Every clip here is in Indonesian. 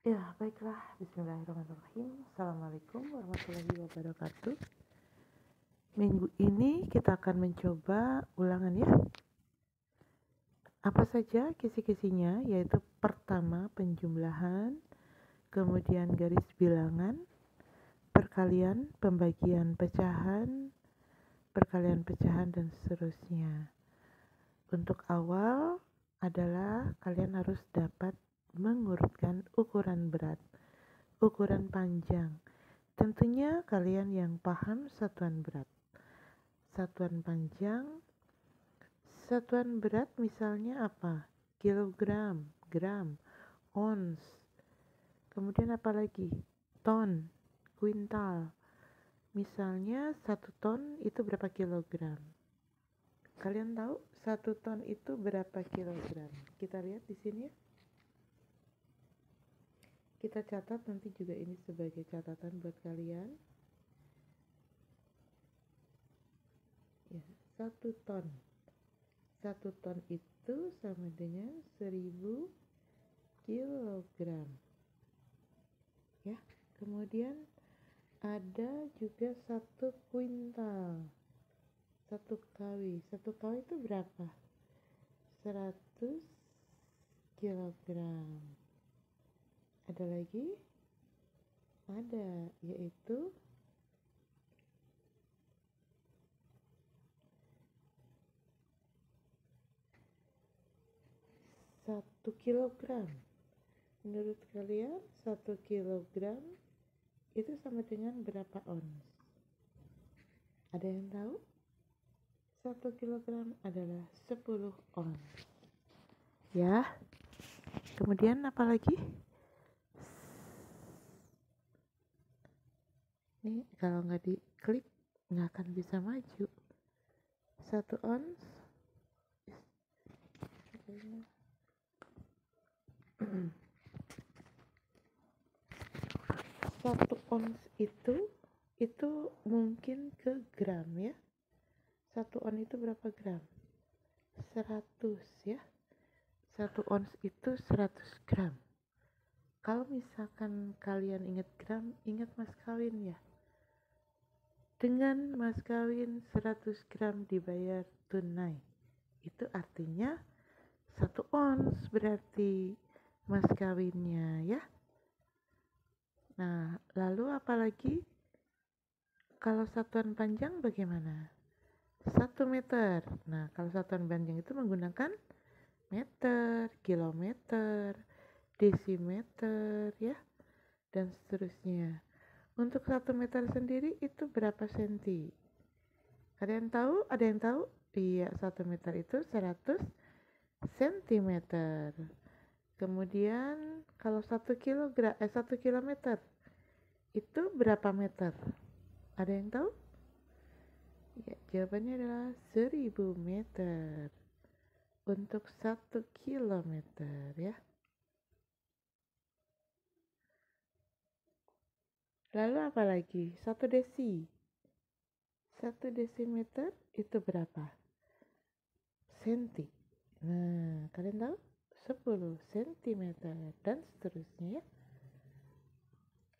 Ya, baiklah. Bismillahirrahmanirrahim. Assalamualaikum warahmatullahi wabarakatuh. Minggu ini kita akan mencoba ulangan ya. Apa saja kisi-kisinya, yaitu pertama penjumlahan, kemudian garis bilangan, perkalian, pembagian pecahan, perkalian pecahan, dan seterusnya. Untuk awal adalah kalian harus dapat mengurutkan ukuran berat, ukuran panjang. Tentunya kalian yang paham satuan berat, satuan panjang, satuan berat misalnya apa? Kilogram, gram, ons. Kemudian apa lagi? Ton, kuintal. Misalnya 1 ton itu berapa kilogram? Kalian tahu 1 ton itu berapa kilogram? Kita lihat di sini ya. Kita catat nanti juga ini sebagai catatan buat kalian. Ya, 1 ton. 1 ton itu sama dengan 1000 kilogram. Ya, kemudian ada juga 1 kuintal. 1 kW itu berapa? 100 kilogram. Ada lagi? Ada, yaitu 1 kilogram. Menurut kalian 1 kilogram itu sama dengan berapa ons? Ada yang tahu? 1 kilogram adalah 10 ons. Ya. Kemudian apa lagi? Nih kalau nggak diklik nggak akan bisa maju. 1 ons 1 ons itu mungkin ke gram ya. 1 ons itu berapa gram? 100 ya. 1 ons itu 100 gram. Kalau misalkan kalian ingat gram, ingat mas kawin ya. Dengan mas kawin 100 gram dibayar tunai. Itu artinya 1 ons berarti mas kawinnya ya. Nah, lalu apalagi? Kalau satuan panjang bagaimana? 1 meter. Nah, kalau satuan panjang itu menggunakan meter, kilometer, desimeter ya, dan seterusnya. Untuk 1 meter sendiri itu berapa senti? Ada yang tahu? Ada yang tahu? Iya, 1 meter itu 100 sentimeter. Kemudian kalau 1 kilometer itu berapa meter? Ada yang tahu? Ya, jawabannya adalah 1000 meter untuk 1 kilometer ya. Lalu apa lagi? 1 desimeter itu berapa? Senti. Nah, kalian tahu? 10 cm dan seterusnya ya.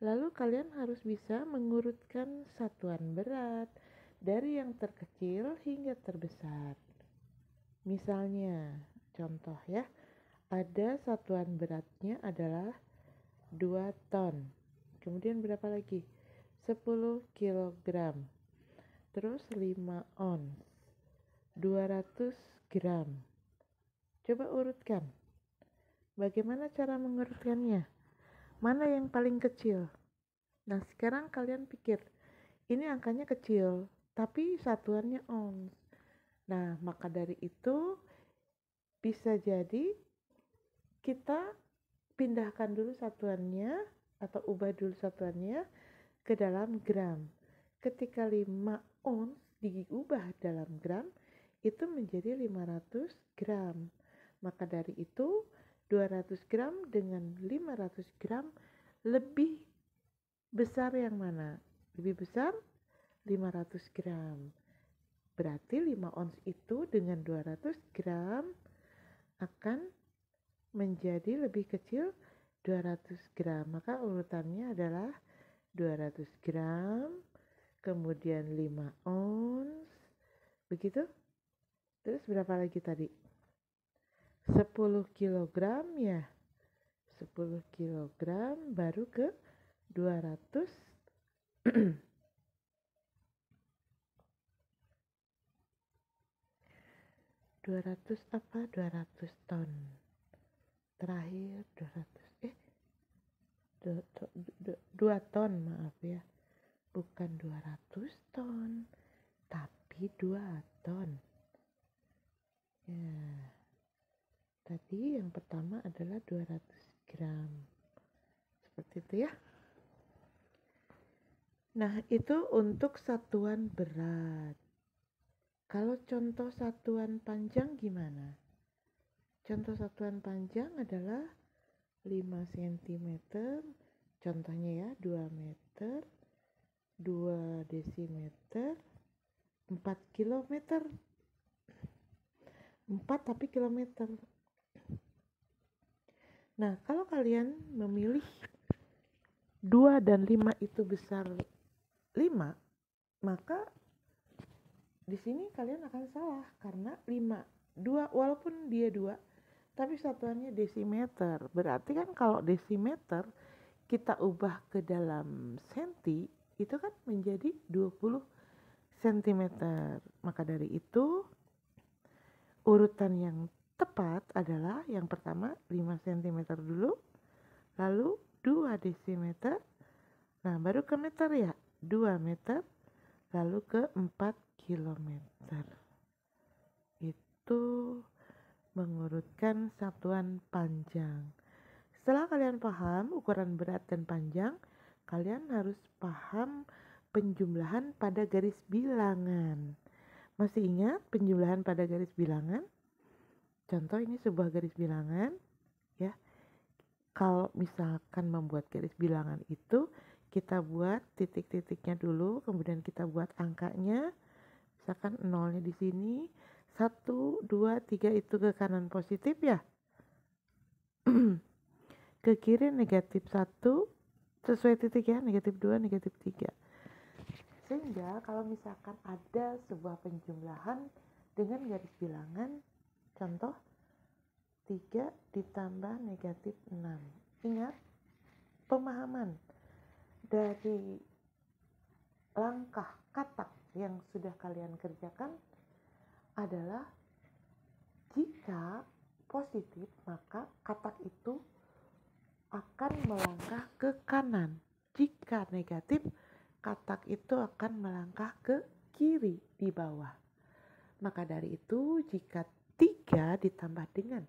Lalu kalian harus bisa mengurutkan satuan berat dari yang terkecil hingga terbesar. Misalnya, contoh ya, ada satuan beratnya adalah 2 ton. Kemudian berapa lagi? 10 kilogram. Terus 5 ons. 200 gram. Coba urutkan. Bagaimana cara mengurutkannya? Mana yang paling kecil? Nah, sekarang kalian pikir, ini angkanya kecil, tapi satuannya ons. Nah, maka dari itu bisa jadi kita pindahkan dulu satuannya atau ubah dulu satuannya ke dalam gram. Ketika 5 ons diubah dalam gram, itu menjadi 500 gram. Maka dari itu 200 gram dengan 500 gram lebih besar yang mana? Lebih besar 500 gram. Berarti 5 ons itu dengan 200 gram akan menjadi lebih kecil 200 gram. Maka urutannya adalah 200 gram, kemudian 5 ons, begitu. Terus berapa lagi tadi? 10 kilogram ya. 10 kilogram baru ke 200 200 apa? 200 ton. Terakhir 2 ton, maaf ya. Bukan 200 ton, tapi 2 ton. Ya. Tadi yang pertama adalah 200 gram. Seperti itu ya. Nah, itu untuk satuan berat. Kalau contoh satuan panjang gimana? Contoh satuan panjang adalah 5 cm. Contohnya ya, 2 meter, 2 desimeter, 4 kilometer. 4 tapi kilometer. Nah, kalau kalian memilih 2 dan 5 itu besar 5, maka di sini kalian akan salah karena 5, 2 walaupun dia 2, tapi satuannya desimeter. Berarti kan kalau desimeter kita ubah ke dalam senti, itu kan menjadi 20 cm. Maka dari itu urutan yang tepat adalah yang pertama 5 cm dulu, lalu 2 desimeter, nah baru ke meter ya, 2 meter, lalu ke 4 kilometer. Itu mengurutkan satuan panjang. Setelah kalian paham ukuran berat dan panjang, kalian harus paham penjumlahan pada garis bilangan. Masih ingat penjumlahan pada garis bilangan? Contoh ini sebuah garis bilangan ya. Kalau misalkan membuat garis bilangan itu kita buat titik-titiknya dulu, kemudian kita buat angkanya. Misalkan nolnya di sini, 1, 2, 3 itu ke kanan positif ya. Ke kiri negatif 1 sesuai titik ya, negatif 2, negatif 3. Sehingga kalau misalkan ada sebuah penjumlahan dengan garis bilangan, contoh 3 ditambah negatif 6. Ingat, pemahaman dari langkah katak yang sudah kalian kerjakan adalah jika positif maka katak itu akan melangkah ke kanan. Jika negatif, katak itu akan melangkah ke kiri di bawah. Maka dari itu jika 3 ditambah dengan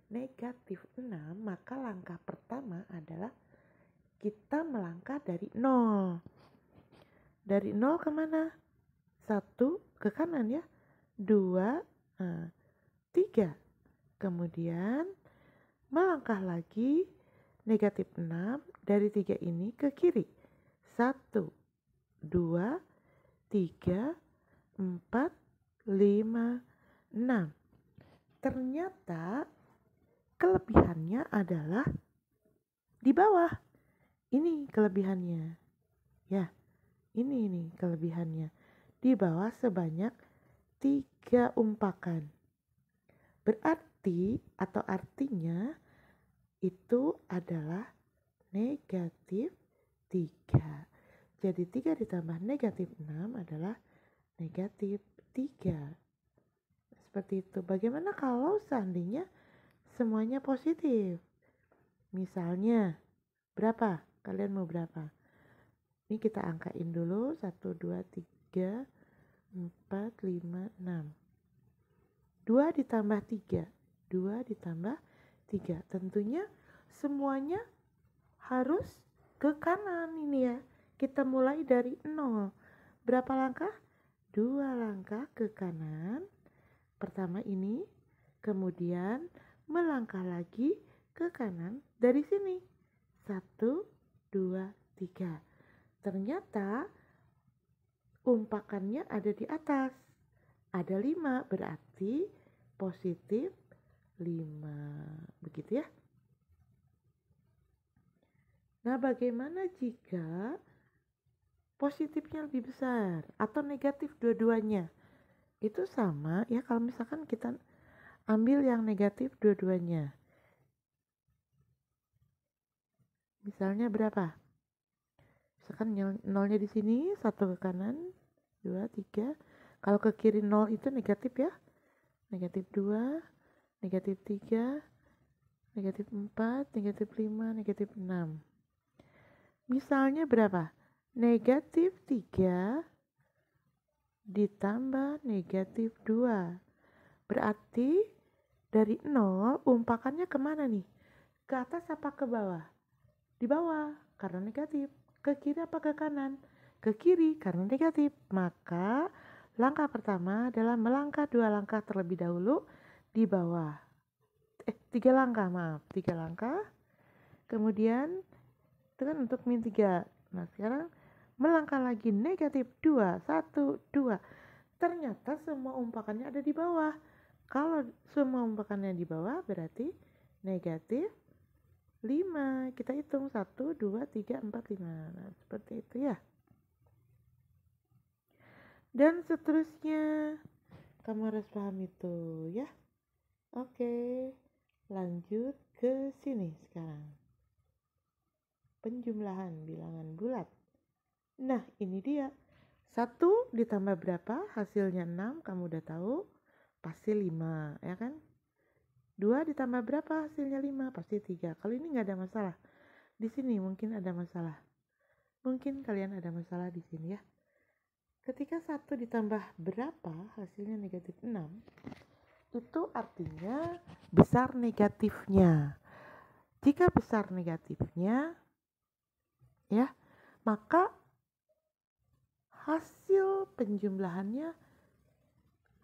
negatif 6, maka langkah pertama adalah kita melangkah dari 0. Dari 0 kemana? 1 ke kanan ya, 2, 3. Kemudian melangkah lagi negatif 6 dari 3 ini ke kiri. 1, 2, 3, 4, 5, 6. Ternyata kelebihannya adalah di bawah. Ini kelebihannya. Ya, ini kelebihannya. Di bawah sebanyak 3 umpakan. Berarti atau artinya itu adalah negatif 3. Jadi 3 ditambah negatif 6 adalah negatif 3. Seperti itu. Bagaimana kalau seandainya semuanya positif? Misalnya berapa? Kalian mau berapa? Ini kita angkain dulu. 1, 2, 3, 4, 5, 6. 2 ditambah 3. 2 ditambah 3. Tentunya semuanya harus ke kanan ini ya. Kita mulai dari 0. Berapa langkah? 2 langkah ke kanan. Pertama ini. Kemudian melangkah lagi ke kanan dari sini. 1, 2, 3. Ternyata umpakannya ada di atas. Ada 5, berarti positif 5. Begitu ya. Nah, bagaimana jika positifnya lebih besar atau negatif dua-duanya? Itu sama ya, kalau misalkan kita ambil yang negatif dua-duanya. Misalnya berapa? Misalkan nolnya di sini, satu ke kanan, 2, 3. Kalau ke kiri 0 itu negatif ya. Negatif 2, negatif 3, negatif 4, negatif 5, negatif 6. Misalnya berapa? Negatif 3 ditambah negatif 2. Berarti dari 0 umpakannya kemana nih? Ke atas apa ke bawah? Di bawah karena negatif. Ke kiri apa ke kanan? Ke kiri karena negatif. Maka langkah pertama adalah melangkah 2 langkah terlebih dahulu di bawah. 3 langkah, maaf. 3 langkah. Kemudian itu kan untuk min 3. Nah, sekarang melangkah lagi negatif 2. 1, 2. Ternyata semua umpakannya ada di bawah. Kalau semua umpakannya di bawah berarti negatif 5. Kita hitung 1, 2, 3, 4, 5. Nah, seperti itu ya. Dan seterusnya kamu harus paham itu ya. Oke, lanjut ke sini sekarang. Penjumlahan bilangan bulat. Nah, ini dia. 1 ditambah berapa? Hasilnya 6, kamu udah tahu. Pasti 5, ya kan? 2 ditambah berapa? Hasilnya 5, pasti 3. Kalau ini nggak ada masalah. Di sini mungkin ada masalah. Mungkin kalian ada masalah di sini ya. Ketika 1 ditambah berapa? Hasilnya negatif 6. Itu artinya besar negatifnya. Jika besar negatifnya, ya, maka hasil penjumlahannya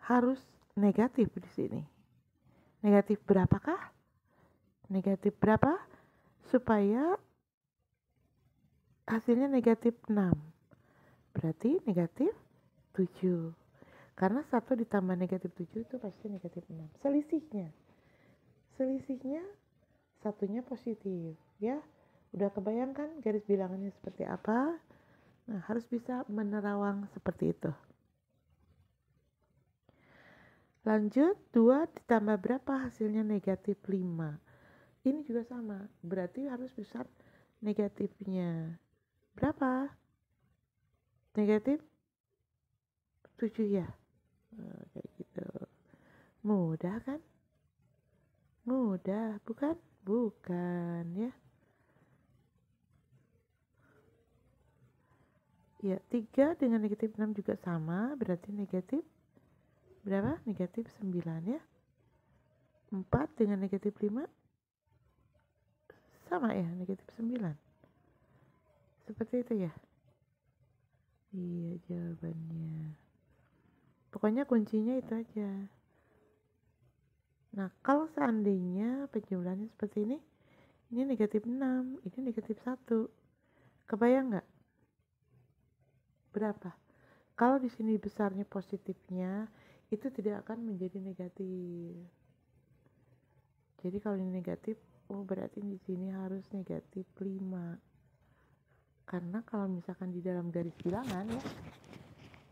harus negatif di sini. Negatif berapakah? Negatif berapa? Supaya hasilnya negatif 6. Berarti negatif 7. Karena 1 ditambah negatif 7 itu pasti negatif 6. Selisihnya satunya positif, ya. Udah kebayangkan garis bilangannya seperti apa? Nah, harus bisa menerawang seperti itu. Lanjut, 2 ditambah berapa? Hasilnya negatif 5. Ini juga sama, berarti harus besar negatifnya. Berapa? Negatif 7 ya. Nah, kayak gitu. Mudah kan? Mudah, bukan? Bukan ya. Ya, 3 dengan negatif 6 juga sama, berarti negatif berapa? Negatif 9 ya. 4 dengan negatif 5 sama ya, negatif 9. Seperti itu ya. Iya, jawabannya. Pokoknya kuncinya itu aja. Nah, kalau seandainya penjumlahannya seperti ini negatif 6, ini negatif 1. Kebayang nggak? Berapa? Kalau di sini besarnya positifnya, itu tidak akan menjadi negatif. Jadi kalau ini negatif, oh berarti di sini harus negatif 5. Karena kalau misalkan di dalam garis bilangan ya,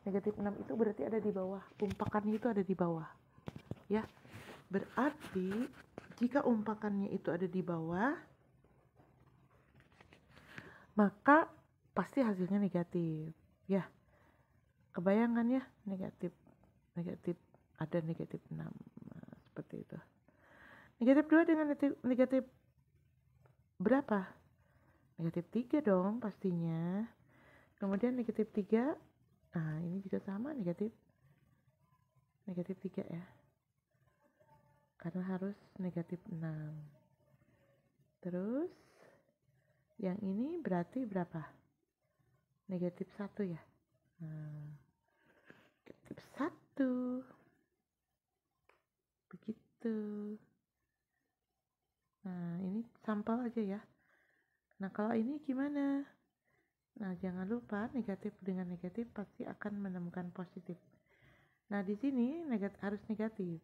negatif 6 itu berarti ada di bawah. Umpakannya itu ada di bawah. Ya, berarti jika umpakannya itu ada di bawah, maka pasti hasilnya negatif. Ya, kebayangan ya, negatif ada negatif 6. Nah, seperti itu. Negatif 2 dengan negatif berapa? Negatif 3 dong pastinya. Kemudian negatif 3, nah ini juga sama, negatif 3 ya. Karena harus negatif 6. Terus yang ini berarti berapa? Negatif 1 ya. Nah, negatif 1. Begitu. Nah, ini sampel aja ya. Nah, kalau ini gimana? Nah, jangan lupa negatif dengan negatif pasti akan menemukan positif. Nah, di sini harus negatif.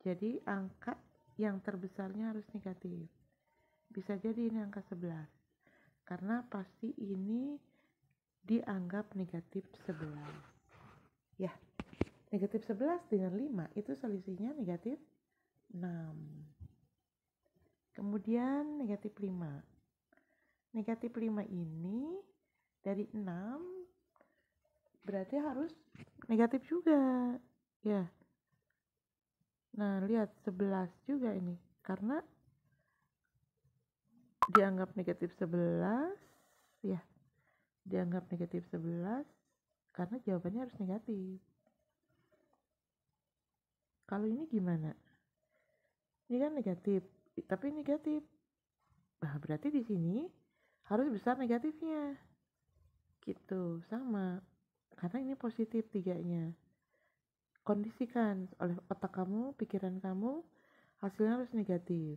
Jadi, angka yang terbesarnya harus negatif. Bisa jadi ini angka 11. karena pasti ini dianggap negatif 11. Ya, negatif 11 dengan 5 itu selisihnya negatif 6. Kemudian negatif 5. Negatif 5 ini dari 6 berarti harus negatif juga. Ya. Nah, lihat 11 juga ini. Karena dianggap negatif 11, ya. Dianggap negatif 11 karena jawabannya harus negatif. Kalau ini gimana? Ini kan negatif, tapi negatif. Nah, berarti di sini harus besar negatifnya. Gitu, sama. Karena ini positif 3-nya. Kondisikan oleh otak kamu, pikiran kamu, hasilnya harus negatif.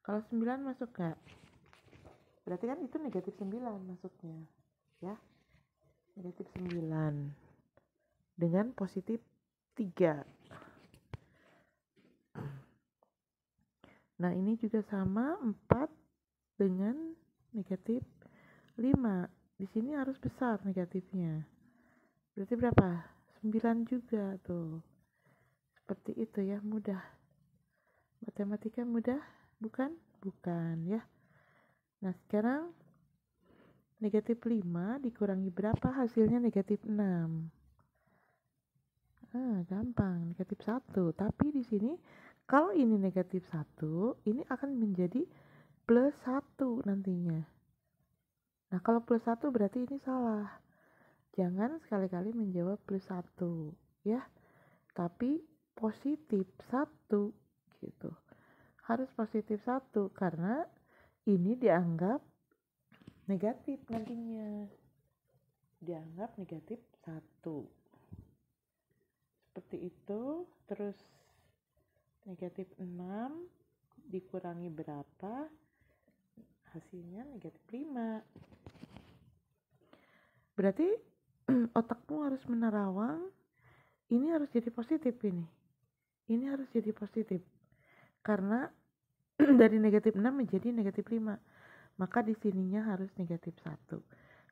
Kalau 9 masuk gak? Berarti kan itu negatif 9 masuknya. Ya, negatif 9 dengan positif 3. Nah, ini juga sama, 4 dengan negatif 5. Di sini harus besar negatifnya. Berarti berapa? 9 juga tuh. Seperti itu ya, mudah. Matematika mudah, bukan? Bukan ya. Nah, sekarang negatif 5 dikurangi berapa? Hasilnya negatif 6. Gampang, negatif 1. Tapi di sini kalau ini negatif 1, ini akan menjadi plus 1 nantinya. Nah, kalau plus 1 berarti ini salah. Jangan sekali-kali menjawab plus 1, ya. Tapi positif 1 gitu. Harus positif 1 karena ini dianggap negatif nantinya. Dianggap negatif 1. Seperti itu. Terus negatif 6 dikurangi berapa? Hasilnya negatif 5. Berarti otakmu harus menerawang ini harus jadi positif ini. Ini harus jadi positif. Karena dari negatif 6 menjadi negatif 5. Maka di sininya harus negatif 1.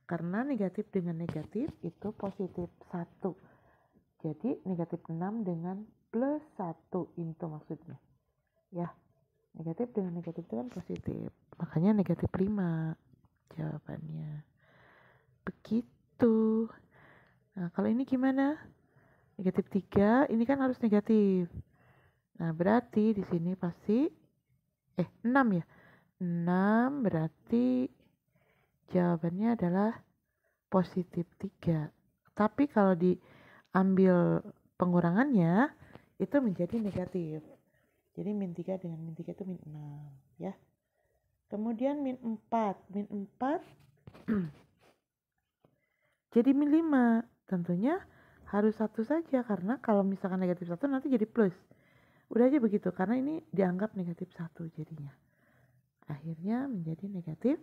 Karena negatif dengan negatif itu positif 1. Jadi negatif 6 dengan plus 1 itu maksudnya. Ya, negatif dengan negatif itu kan positif. Makanya negatif 5 jawabannya. Begitu. Nah, kalau ini gimana? Negatif 3, ini kan harus negatif. Nah, berarti di sini pasti 6 ya. 6 berarti jawabannya adalah positif 3. Tapi kalau diambil pengurangannya itu menjadi negatif. Jadi min 3 dengan min 3 itu min 6 ya. Kemudian min 4. Min 4 jadi min 5. Tentunya harus 1 saja karena kalau misalkan negatif 1 nanti jadi plus. Udah aja begitu karena ini dianggap negatif 1 jadinya. Akhirnya menjadi negatif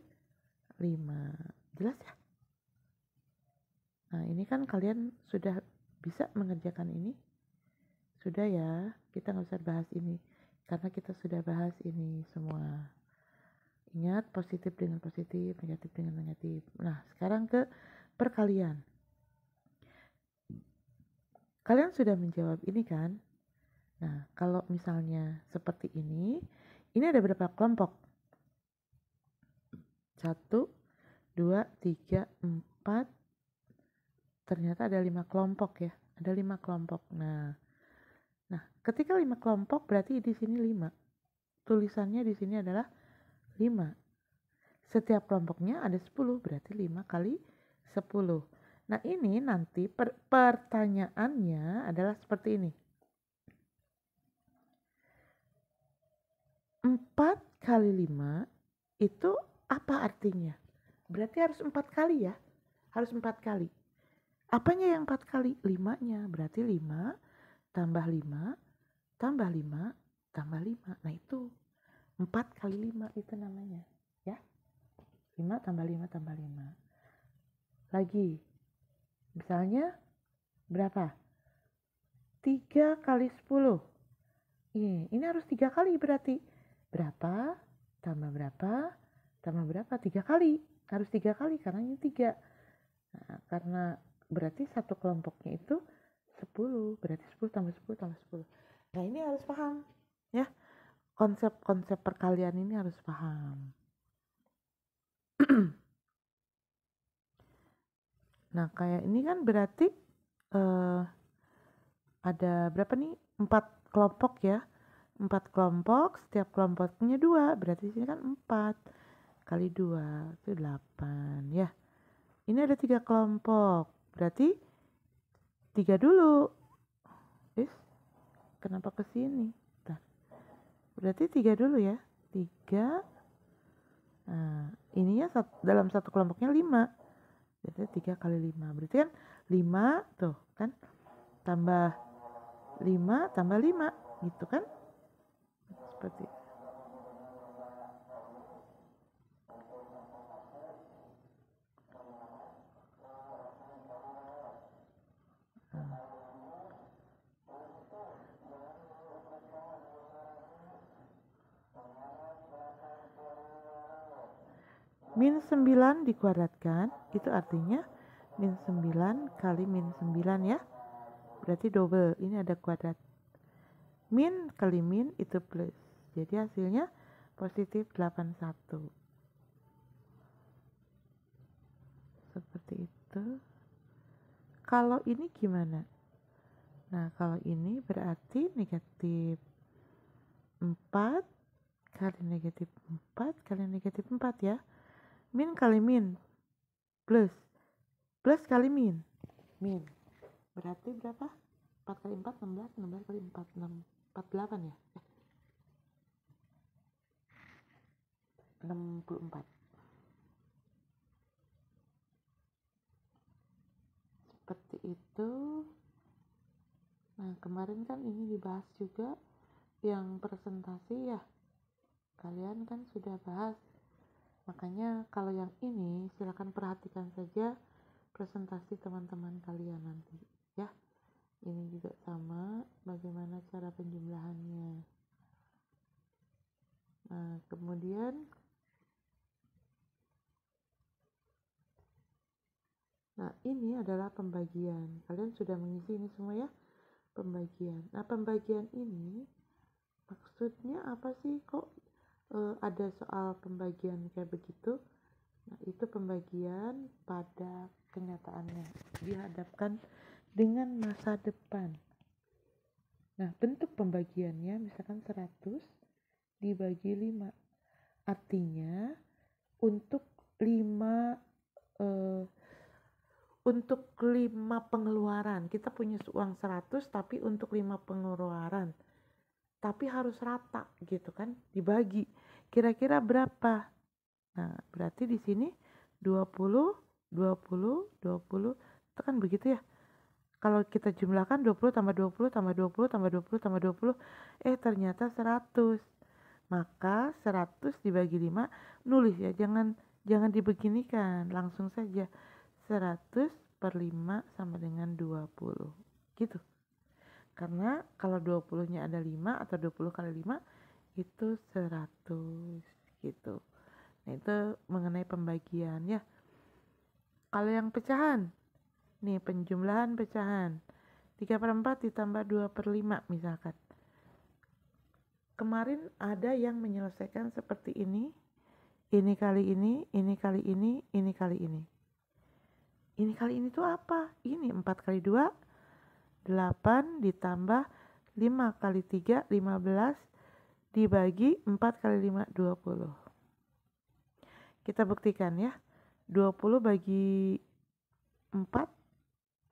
5. Jelas ya? Nah, ini kan kalian sudah bisa mengerjakan ini. Sudah ya, kita nggak usah bahas ini. Karena kita sudah bahas ini semua. Ingat, positif dengan positif, negatif dengan negatif. Nah, sekarang ke perkalian. Kalian sudah menjawab ini kan? Nah, kalau misalnya seperti ini ada berapa kelompok? 1, 2, 3, 4. Ternyata ada 5 kelompok ya. Ada 5 kelompok. Nah, ketika 5 kelompok berarti di sini 5. Tulisannya di sini adalah 5. Setiap kelompoknya ada 10, berarti 5 kali 10. Nah, ini nanti pertanyaannya adalah seperti ini. 4 kali 5 itu apa artinya? Berarti harus 4 kali ya. Harus 4 kali. Apanya yang 4 kali? 5-nya. Berarti 5 tambah 5 tambah 5 tambah 5. Nah, itu 4 kali 5 itu namanya. Ya. 5 tambah 5 tambah 5. Lagi. Misalnya berapa? 3 kali 10. Ini harus 3 kali berarti. Berapa? Tambah berapa? tambah berapa? 3 kali. Harus 3 kali karena ini 3. Nah, karena berarti satu kelompoknya itu 10. Berarti 10 tambah 10 tambah 10. Nah, ini harus paham ya. Konsep-konsep perkalian ini harus paham. Nah, kayak ini kan berarti ada berapa nih? 4 kelompok ya. 4 kelompok, setiap kelompoknya 2. Berarti sini kan 4 kali 2 itu 8 ya. Ini ada 3 kelompok. Berarti 3 dulu. Kenapa ke sini? Berarti 3 dulu ya. 3. Nah, ininya dalam satu kelompoknya 5. Berarti 3 kali 5. Berarti kan 5 tuh kan tambah 5 tambah 5 gitu kan? Seperti itu. Min 9 dikuadratkan, itu artinya min 9 kali min 9 ya. Berarti double, ini ada kuadrat. Min kali min itu plus. Jadi hasilnya positif 81. Seperti itu. Kalau ini gimana? Nah, kalau ini berarti negatif 4 kali negatif 4 kali negatif 4 ya. Min kali min plus kali min berarti berapa? 4 kali 4 16 kali 4 6 48 ya. 64. Seperti itu. Nah, kemarin kan ini dibahas juga yang presentasi ya. Kalian kan sudah bahas. Makanya kalau yang ini silakan perhatikan saja presentasi teman-teman kalian nanti ya. Ini juga sama, bagaimana cara penjumlahannya. Nah, kemudian ini adalah pembagian. Kalian sudah mengisi ini semua ya, pembagian. Nah, pembagian ini maksudnya apa sih? Kok ada soal pembagian kayak begitu? Nah, itu pembagian pada kenyataannya dihadapkan dengan masa depan. Nah, bentuk pembagiannya misalkan 100 dibagi 5. Artinya untuk 5 pengeluaran. Kita punya uang 100 tapi untuk 5 pengeluaran. Tapi harus rata gitu kan, dibagi. Kira-kira berapa? Nah, berarti di sini 20 20 20 itu kan begitu ya. Kalau kita jumlahkan 20 tambah 20 tambah 20 tambah 20 tambah 20, ternyata 100. Maka 100 dibagi 5, nulis ya, jangan dibeginikan, langsung saja 100 per 5 sama dengan 20 gitu. Karena kalau 20-nya ada 5 atau 20 kali 5 itu 100 gitu. Nah, itu mengenai pembagian ya. Kalau yang pecahan, nih penjumlahan pecahan 3 per 4 ditambah 2 per 5 misalkan. Kemarin ada yang menyelesaikan seperti ini kali ini, ini kali ini, ini kali ini. Ini kali ini tuh apa? Ini 4 kali 2, 8 ditambah 5 kali 3, 15 dibagi 4 kali 5, 20. Kita buktikan ya. 20 bagi 4,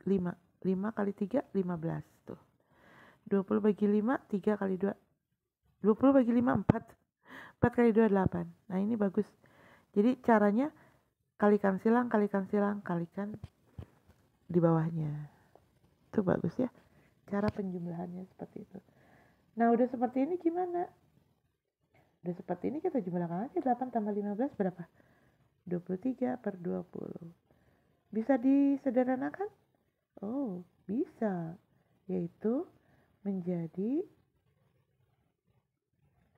5. 5 kali 3, 15. Tuh. 20 bagi 5, 3 kali 2. 20 bagi 5, 4. 4 kali 2, 8. Nah, ini bagus. Jadi caranya kalikan silang, kalikan di bawahnya. Itu bagus ya. Cara penjumlahannya seperti itu. Nah, udah seperti ini gimana? Udah seperti ini kita jumlahkan aja. 8 tambah 15 berapa? 23 per 20. Bisa disederhanakan? Oh, bisa. Yaitu menjadi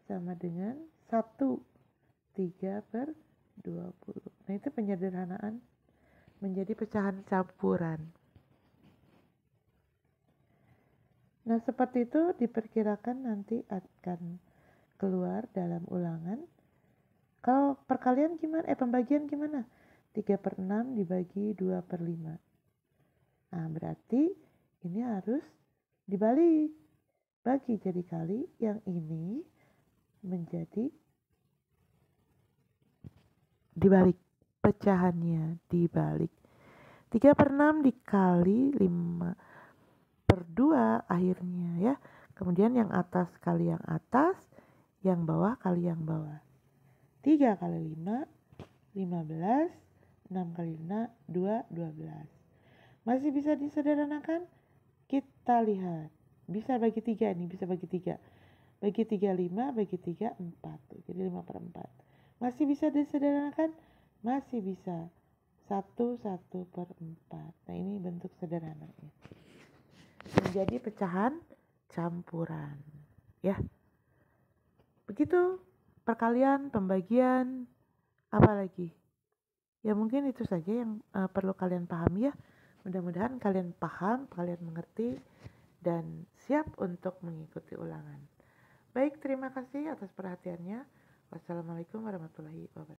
sama dengan 1 3 per 20. Nah, itu penyederhanaan menjadi pecahan campuran. Nah, seperti itu diperkirakan nanti akan keluar dalam ulangan. Kalau perkalian gimana? Pembagian gimana? 3/6 dibagi 2/5. Nah, berarti ini harus dibalik. Bagi jadi kali, yang ini menjadi dibalik. Pecahannya dibalik. 3/6 dikali 5/2 akhirnya ya. Kemudian yang atas kali yang atas, yang bawah kali yang bawah. 3 kali 5, 15. 6 kali 2, 12. Masih bisa disederhanakan? Kita lihat. Bisa bagi 3 nih, bisa bagi 3. Bagi 3, 5, bagi 3, 4. Jadi 5/4. Masih bisa disederhanakan? Masih bisa. 1/4. Nah, ini bentuk sederhananya. Menjadi pecahan campuran. Ya. Begitu perkalian, pembagian, apalagi? Ya mungkin itu saja yang perlu kalian pahami ya. Mudah-mudahan kalian paham, kalian mengerti, dan siap untuk mengikuti ulangan. Baik, terima kasih atas perhatiannya. Wassalamualaikum warahmatullahi wabarakatuh.